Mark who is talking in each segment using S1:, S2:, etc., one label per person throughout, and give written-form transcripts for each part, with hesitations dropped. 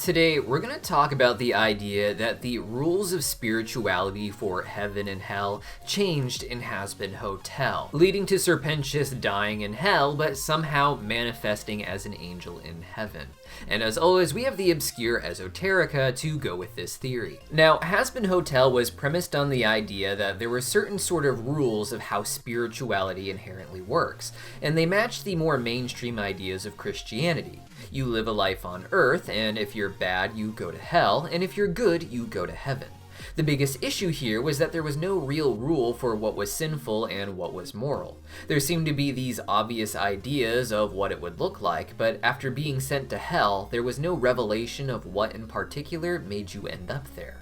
S1: Today, we're going to talk about the idea that the rules of spirituality for heaven and hell changed in Hazbin Hotel, leading to Pentious dying in hell but somehow manifesting as an angel in heaven. And as always, we have the obscure esoterica to go with this theory. Now, Hazbin Hotel was premised on the idea that there were certain sort of rules of how spirituality inherently works, and they matched the more mainstream ideas of Christianity. You live a life on Earth, and if you're bad, you go to hell, and if you're good, you go to heaven. The biggest issue here was that there was no real rule for what was sinful and what was moral. There seemed to be these obvious ideas of what it would look like, but after being sent to hell, there was no revelation of what in particular made you end up there.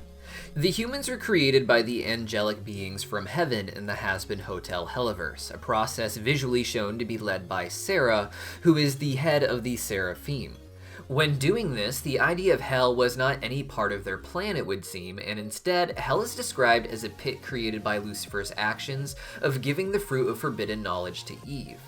S1: The humans were created by the angelic beings from heaven in the Hazbin Hotel Helluverse, a process visually shown to be led by Sera, who is the head of the Seraphim. When doing this, the idea of hell was not any part of their plan, it would seem, and instead, hell is described as a pit created by Lucifer's actions of giving the fruit of forbidden knowledge to Eve.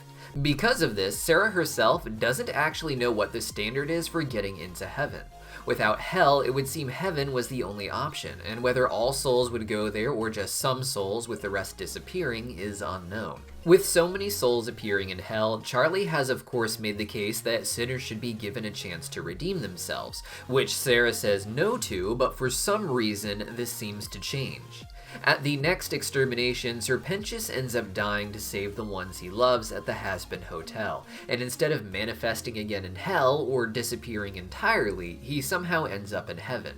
S1: Because of this, Sera herself doesn't actually know what the standard is for getting into heaven. Without hell, it would seem heaven was the only option, and whether all souls would go there or just some souls with the rest disappearing is unknown. With so many souls appearing in hell, Charlie has of course made the case that sinners should be given a chance to redeem themselves, which Sera says no to, but for some reason this seems to change. At the next extermination, Pentious ends up dying to save the ones he loves at the Hazbin Hotel, and instead of manifesting again in hell or disappearing entirely, he somehow ends up in heaven.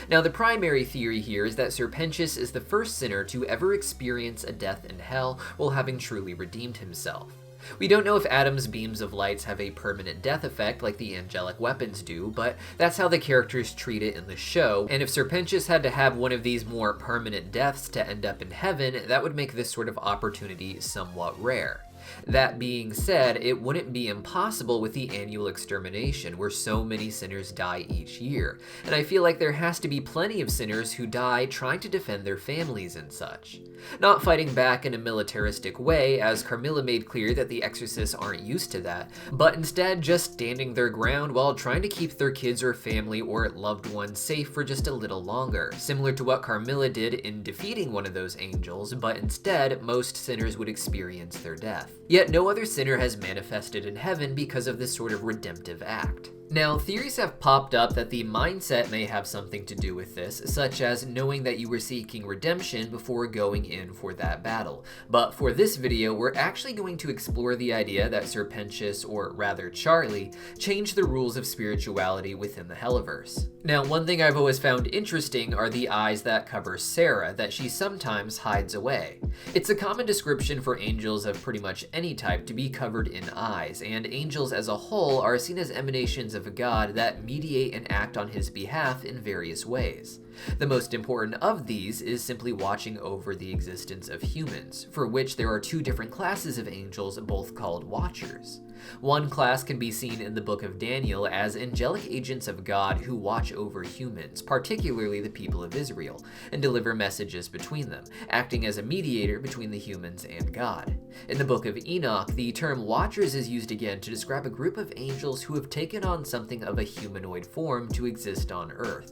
S1: Now, the primary theory here is that Pentious is the first sinner to ever experience a death in hell while having truly redeemed himself. We don't know if Adam's beams of lights have a permanent death effect like the angelic weapons do, but that's how the characters treat it in the show, and if Pentious had to have one of these more permanent deaths to end up in heaven, that would make this sort of opportunity somewhat rare. That being said, it wouldn't be impossible with the annual extermination, where so many sinners die each year, and I feel like there has to be plenty of sinners who die trying to defend their families and such. Not fighting back in a militaristic way, as Carmilla made clear that the exorcists aren't used to that, but instead just standing their ground while trying to keep their kids or family or loved ones safe for just a little longer, similar to what Carmilla did in defeating one of those angels, but instead most sinners would experience their death. Yet no other sinner has manifested in heaven because of this sort of redemptive act. Now, theories have popped up that the mindset may have something to do with this, such as knowing that you were seeking redemption before going in for that battle. But for this video, we're actually going to explore the idea that Pentious, or rather Charlie, changed the rules of spirituality within the Helluverse. Now, one thing I've always found interesting are the eyes that cover Sera, that she sometimes hides away. It's a common description for angels of pretty much any type to be covered in eyes, and angels as a whole are seen as emanations of a god that mediate and act on his behalf in various ways. The most important of these is simply watching over the existence of humans, for which there are two different classes of angels, both called Watchers. One class can be seen in the book of Daniel as angelic agents of God who watch over humans, particularly the people of Israel, and deliver messages between them, acting as a mediator between the humans and God. In the book of Enoch, the term Watchers is used again to describe a group of angels who have taken on something of a humanoid form to exist on Earth.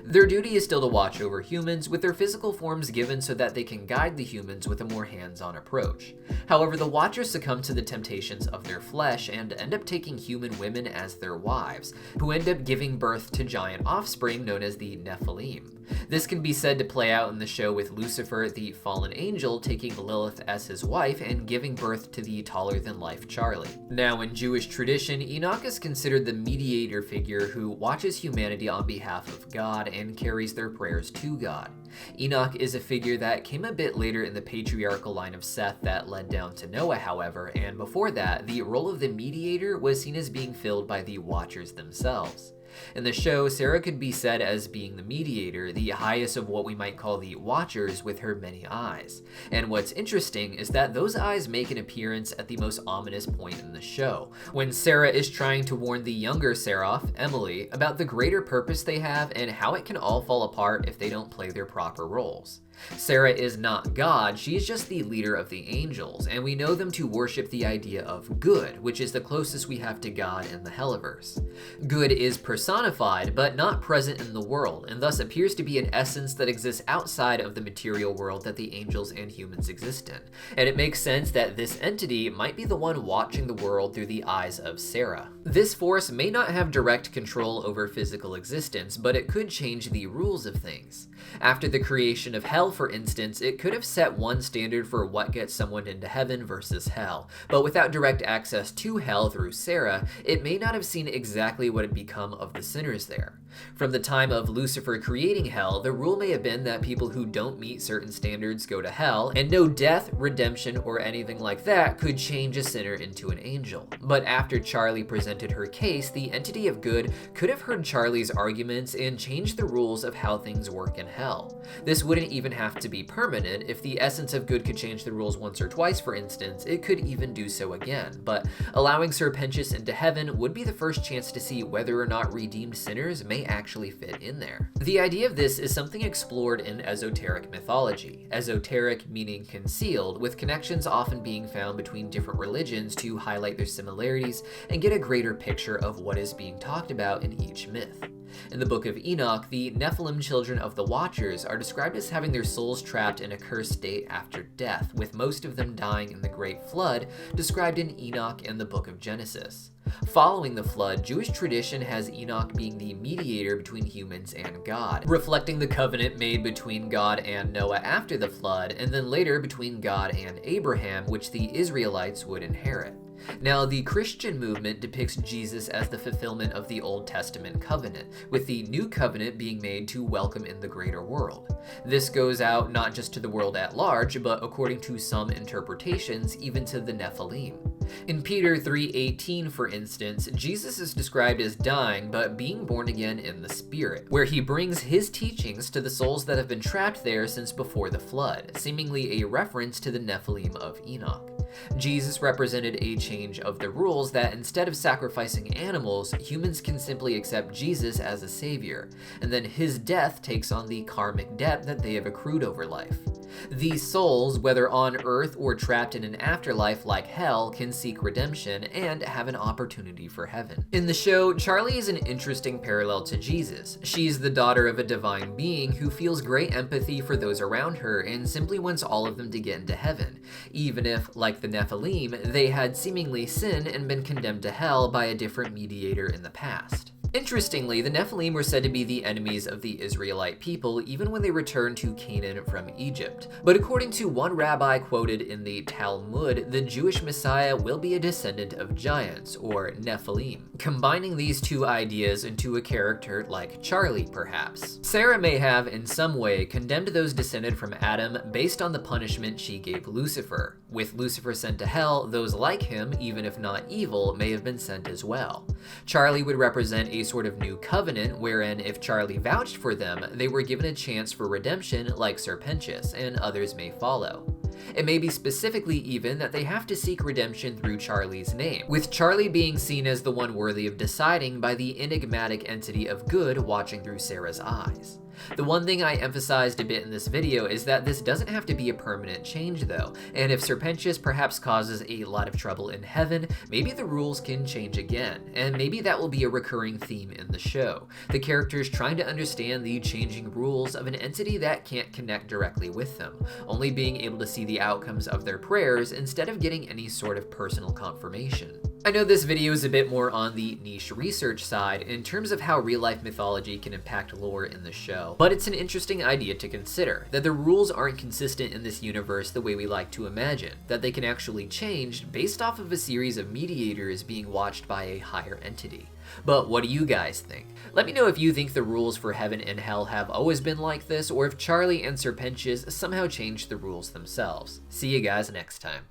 S1: Their duty is still to watch over humans, with their physical forms given so that they can guide the humans with a more hands-on approach. However, the Watchers succumb to the temptations of their flesh and end up taking human women as their wives, who end up giving birth to giant offspring known as the Nephilim. This can be said to play out in the show with Lucifer, the fallen angel, taking Lilith as his wife and giving birth to the taller-than-life Charlie. Now, in Jewish tradition, Enoch is considered the mediator figure who watches humanity on behalf of God and carries their prayers to God. Enoch is a figure that came a bit later in the patriarchal line of Seth that led down to Noah, however, and before that, the role of the mediator was seen as being filled by the Watchers themselves. In the show, Sera could be said as being the mediator, the highest of what we might call the Watchers, with her many eyes. And what's interesting is that those eyes make an appearance at the most ominous point in the show, when Sera is trying to warn the younger Seraph, Emily, about the greater purpose they have and how it can all fall apart if they don't play their proper roles. Sera is not God, she's just the leader of the angels, and we know them to worship the idea of good, which is the closest we have to God in the Helluverse. Good is personified, but not present in the world, and thus appears to be an essence that exists outside of the material world that the angels and humans exist in. And it makes sense that this entity might be the one watching the world through the eyes of Sera. This force may not have direct control over physical existence, but it could change the rules of things. After the creation of hell, for instance, it could have set one standard for what gets someone into heaven versus hell, but without direct access to hell through Sera, it may not have seen exactly what had become of the sinners there. From the time of Lucifer creating hell, the rule may have been that people who don't meet certain standards go to hell, and no death, redemption, or anything like that could change a sinner into an angel. But after Charlie presented her case, the entity of good could have heard Charlie's arguments and changed the rules of how things work in hell. This wouldn't even have to be permanent. If the essence of good could change the rules once or twice, for instance, it could even do so again. But allowing Sir Pentious into heaven would be the first chance to see whether or not redeemed sinners may actually fit in there. The idea of this is something explored in esoteric mythology. Esoteric meaning concealed, with connections often being found between different religions to highlight their similarities and get a greater picture of what is being talked about in each myth. In the Book of Enoch, the Nephilim children of the Watchers are described as having their souls trapped in a cursed state after death, with most of them dying in the Great Flood, described in Enoch and the Book of Genesis. Following the flood, Jewish tradition has Enoch being the mediator between humans and God, reflecting the covenant made between God and Noah after the flood, and then later between God and Abraham, which the Israelites would inherit. Now, the Christian movement depicts Jesus as the fulfillment of the Old Testament covenant, with the new covenant being made to welcome in the greater world. This goes out not just to the world at large, but according to some interpretations, even to the Nephilim. In Peter 3:18, for instance, Jesus is described as dying but being born again in the Spirit, where he brings his teachings to the souls that have been trapped there since before the flood, seemingly a reference to the Nephilim of Enoch. Jesus represented a change of the rules that instead of sacrificing animals, humans can simply accept Jesus as a savior, and then his death takes on the karmic debt that they have accrued over life. These souls, whether on earth or trapped in an afterlife like hell, can seek redemption and have an opportunity for heaven. In the show, Charlie is an interesting parallel to Jesus. She's the daughter of a divine being who feels great empathy for those around her and simply wants all of them to get into heaven, even if, like the Nephilim, they had seemingly sinned and been condemned to hell by a different mediator in the past. Interestingly, the Nephilim were said to be the enemies of the Israelite people even when they returned to Canaan from Egypt. But according to one rabbi quoted in the Talmud, the Jewish Messiah will be a descendant of giants, or Nephilim, combining these two ideas into a character like Charlie, perhaps. Sera may have, in some way, condemned those descended from Adam based on the punishment she gave Lucifer. With Lucifer sent to hell, those like him, even if not evil, may have been sent as well. Charlie would represent a sort of new covenant wherein if Charlie vouched for them, they were given a chance for redemption like Sir Pentious, and others may follow. It may be specifically even that they have to seek redemption through Charlie's name, with Charlie being seen as the one worthy of deciding by the enigmatic entity of good watching through Sera's eyes. The one thing I emphasized a bit in this video is that this doesn't have to be a permanent change though, and if Sir Pentious perhaps causes a lot of trouble in heaven, maybe the rules can change again, and maybe that will be a recurring theme in the show. The characters trying to understand the changing rules of an entity that can't connect directly with them, only being able to see the outcomes of their prayers instead of getting any sort of personal confirmation. I know this video is a bit more on the niche research side in terms of how real-life mythology can impact lore in the show, but it's an interesting idea to consider, that the rules aren't consistent in this universe the way we like to imagine, that they can actually change based off of a series of mediators being watched by a higher entity. But what do you guys think? Let me know if you think the rules for heaven and hell have always been like this, or if Charlie and Sir Pentious somehow changed the rules themselves. See you guys next time.